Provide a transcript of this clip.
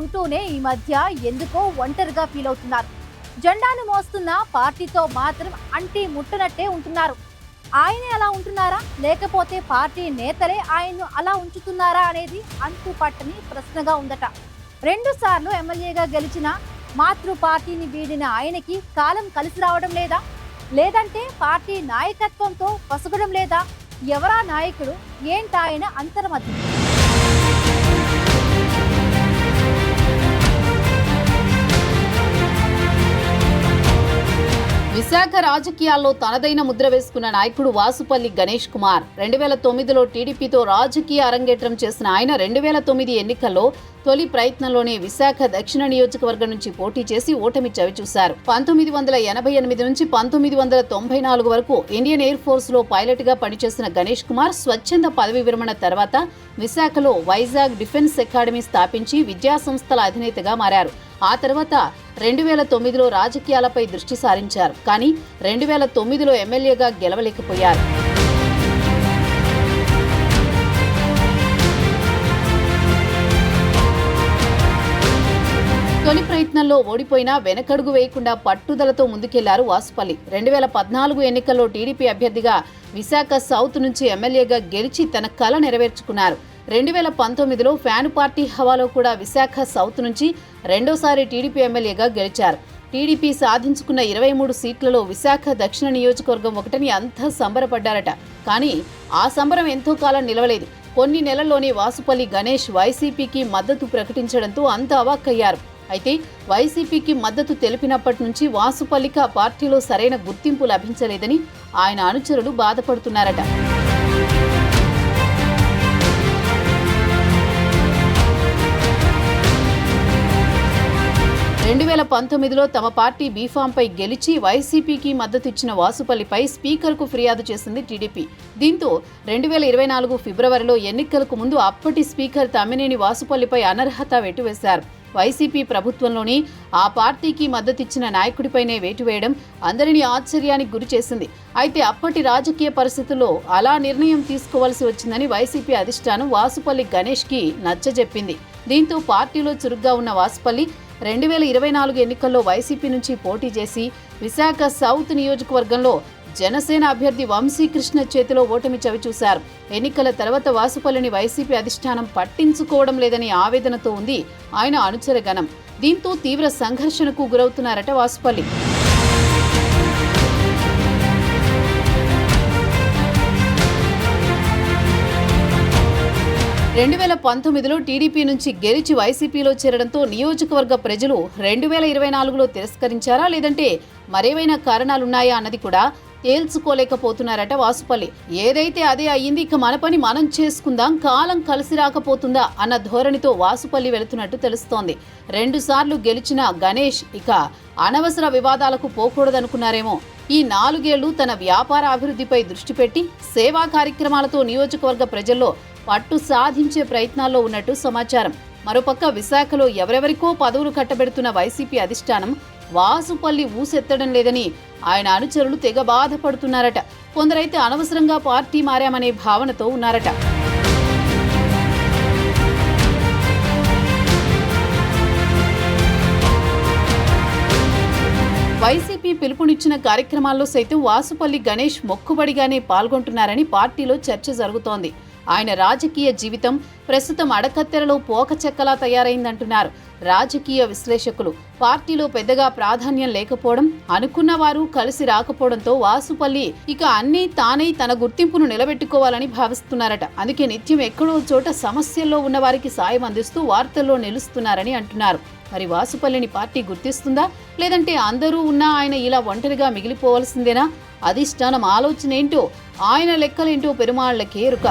అంటూనే ఈ మధ్య ఎందుకో ఒంటరిగా ఫీల్ అవుతున్నారు. జెండాను మోస్తున్న పార్టీతో మాత్రం అంటి ముట్టనట్టే ఉంటున్నారు. ఆయనే అలా ఉంటున్నారా, లేకపోతే పార్టీ నేతలే ఆయన్ను అలా ఉంచుతున్నారా అనేది అంతు పట్టని ప్రశ్నగా ఉందట. 2 సార్లు ఎమ్మెల్యేగా గెలిచిన మాతృ పార్టీని వీడిన ఆయనకి కాలం కలిసి రావడం లేదా, లేదంటే పార్టీ నాయకత్వంతో పసగడం లేదా? ఎవరా నాయకుడు, ఏంటాయన అంతర్మధ్యం? విశాఖ రాజకీయాల్లో తనదైన ముద్ర వేసుకున్న నాయకుడు వాసుపల్లి గణేష్ కుమార్. 2009లో టీడీపీతో రాజకీయ అరంగేట్రం చేసిన ఆయన 2009 ఎన్నికల్లో తొలి ప్రయత్నంలోనే విశాఖ దక్షిణ నియోజకవర్గం నుంచి పోటీ చేసి ఓటమి చవిచూశారు. 1988 నుంచి 1994 వరకు ఇండియన్ ఎయిర్ ఫోర్స్ లో పైలట్ గా పనిచేసిన గణేష్ కుమార్ స్వచ్ఛంద పదవి విరమణ తర్వాత విశాఖలో వైజాగ్ డిఫెన్స్ అకాడమీ స్థాపించి విద్యా సంస్థల అధినేతగా మారారు. ఆ తర్వాత 2009లో రాజకీయాలపై దృష్టి సారించారు. కానీ 2009లో ఎమ్మెల్యేగా గెలవలేకపోయారు. తొలి ప్రయత్నంలో ఓడిపోయినా వెనకడుగు వేయకుండా పట్టుదలతో ముందుకెళ్లారు వాసుపల్లి. 2014 ఎన్నికల్లో టీడీపీ అభ్యర్థిగా విశాఖ సౌత్ నుంచి ఎమ్మెల్యేగా గెలిచి తన కల నెరవేర్చుకున్నారు. 2019లో ఫ్యాను పార్టీ హవాలో కూడా విశాఖ సౌత్ నుంచి రెండోసారి టీడీపీ ఎమ్మెల్యేగా గెలిచారు. టీడీపీ సాధించుకున్న 23 సీట్లలో విశాఖ దక్షిణ నియోజకవర్గం ఒకటని అంతా సంబరపడ్డారట. కానీ ఆ సంబరం ఎంతో కాలం నిలవలేదు. కొన్ని నెలల్లోనే వాసుపల్లి గణేష్ వైసీపీకి మద్దతు ప్రకటించడంతో అంతా అవాక్కయ్యారు. అయితే వైసీపీకి మద్దతు తెలిపినప్పటి నుంచి వాసుపల్లికి ఆ పార్టీలో సరైన గుర్తింపు లభించలేదని ఆయన అనుచరులు బాధపడుతున్నారట. 2019లో తమ పార్టీ బీఫాంపై గెలిచి వైసీపీకి మద్దతు ఇచ్చిన వాసుపల్లిపై స్పీకర్కు ఫిర్యాదు చేసింది టీడీపీ. దీంతో 2024 ఫిబ్రవరిలో ఎన్నికలకు ముందు అప్పటి స్పీకర్ తమ్మినేని వాసుపల్లిపై అనర్హత వేటు వేశారు. వైసీపీ ప్రభుత్వంలోని ఆ పార్టీకి మద్దతిచ్చిన నాయకుడిపైనే వేటు వేయడం అందరినీ ఆశ్చర్యానికి గురి చేసింది. అయితే అప్పటి రాజకీయ పరిస్థితుల్లో అలా నిర్ణయం తీసుకోవాల్సి వచ్చిందని వైసీపీ అధిష్టానం వాసుపల్లి గణేష్కి నచ్చజెప్పింది. దీంతో పార్టీలో చురుగ్గా ఉన్న వాసుపల్లి 2024 ఎన్నికల్లో వైసీపీ నుంచి పోటీ చేసి విశాఖ సౌత్ నియోజకవర్గంలో జనసేన అభ్యర్థి వంశీకృష్ణ చేతిలో ఓటమి చవిచూశారు. ఎన్నికల తర్వాత వాసుపల్లిని వైసీపీ అధిష్టానం పట్టించుకోవడం లేదని ఆవేదనతో ఉంది ఆయన అనుచరగణం. దీంతో తీవ్ర సంఘర్షణకు గురవుతున్నారట వాసుపల్లి. 2019లో టీడీపీ నుంచి గెలిచి వైసీపీలో చేరడంతో నియోజకవర్గ ప్రజలు 2024లో తిరస్కరించారా, లేదంటే మరేవైనా కారణాలున్నాయా అన్నది కూడా తేల్చుకోలేకపోతున్నారట వాసుపల్లి. ఏదైతే అదే అయ్యింది, ఇక మన పని మనం చేసుకుందాం, కాలం కలిసి రాకపోతుందా అన్న ధోరణితో వాసుపల్లి వెళుతున్నట్టు తెలుస్తోంది. 2 సార్లు గెలిచిన గణేష్ ఇక అనవసర వివాదాలకు పోకూడదనుకున్నారేమో. ఈ 4 ఏళ్లు తన వ్యాపార అభివృద్ధిపై దృష్టి పెట్టి సేవా కార్యక్రమాలతో నియోజకవర్గ ప్రజల్లో పట్టు సాధించే ప్రయత్నాల్లో ఉన్నట్టు సమాచారం. మరోపక్క విశాఖలో ఎవరెవరికో పదవులు కట్టబెడుతున్న వైసీపీ అధిష్టానం వాసుపల్లి ఊసెత్తడం లేదని ఆయన అనుచరులు తెగ బాధపడుతున్నారట. కొందరైతే అనవసరంగా పార్టీ మారామనే భావనతో ఉన్నారట. వైసీపీ పిలుపునిచ్చిన కార్యక్రమాల్లో సైతం వాసుపల్లి గణేష్ మొక్కుబడిగానే పాల్గొంటున్నారని పార్టీలో చర్చ జరుగుతోంది. ఆయన రాజకీయ జీవితం ప్రస్తుతం అడకత్తెరలో పోకచెక్కలా తయారైందంటున్నారు రాజకీయ విశ్లేషకులు. పార్టీలో పెద్దగా ప్రాధాన్యం లేకపోవడం, అనుకున్న వారు కలిసి రాకపోవడంతో వాసుపల్లి ఇక అన్నీ తానై తన గుర్తింపును నిలబెట్టుకోవాలని భావిస్తున్నారట. అందుకే నిత్యం ఎక్కడో చోట సమస్యల్లో ఉన్న వారికి సాయం అందిస్తూ వార్తల్లో నిలుస్తున్నారని అంటున్నారు. మరి వాసుపల్లిని పార్టీ గుర్తిస్తుందా, లేదంటే అందరూ ఉన్నా ఆయన ఇలా ఒంటరిగా మిగిలిపోవాల్సిందేనా? అధిష్టానం ఆలోచన ఏంటో, ఆయన లెక్కలేంటో పెరుమాళ్లకే ఎరుక.